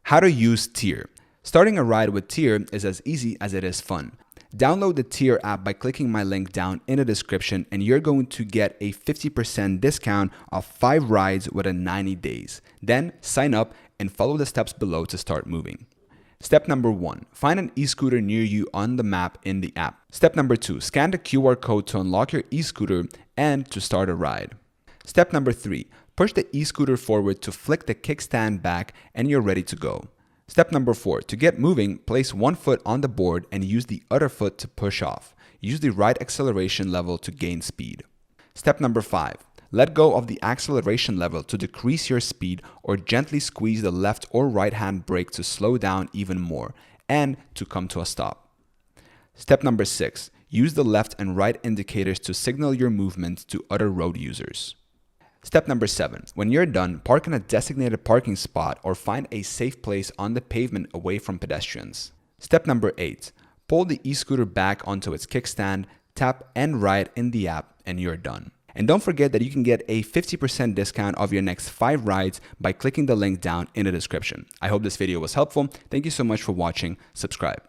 How to use Tier. Starting a ride with Tier is as easy as it is fun. Download the Tier app by clicking my link down in the description and you're going to get a 50% discount of 5 rides within 90 days. Then sign up and follow the steps below to start moving. Step number 1. Find an e-scooter near you on the map in the app. Step number 2. Scan the QR code to unlock your e-scooter and to start a ride. Step number 3. Push the e-scooter forward to flick the kickstand back and you're ready to go. Step number 4. To get moving, place one foot on the board and use the other foot to push off. Use the right acceleration level to gain speed. Step number 5. Let go of the acceleration level to decrease your speed or gently squeeze the left or right hand brake to slow down even more and to come to a stop. Step number 6. Use the left and right indicators to signal your movement to other road users. Step number 7. When you're done, park in a designated parking spot or find a safe place on the pavement away from pedestrians. Step number 8. Pull the e-scooter back onto its kickstand, tap and ride in the app, and you're done. And don't forget that you can get a 50% discount of your next 5 rides by clicking the link down in the description. I hope this video was helpful. Thank you so much for watching. Subscribe.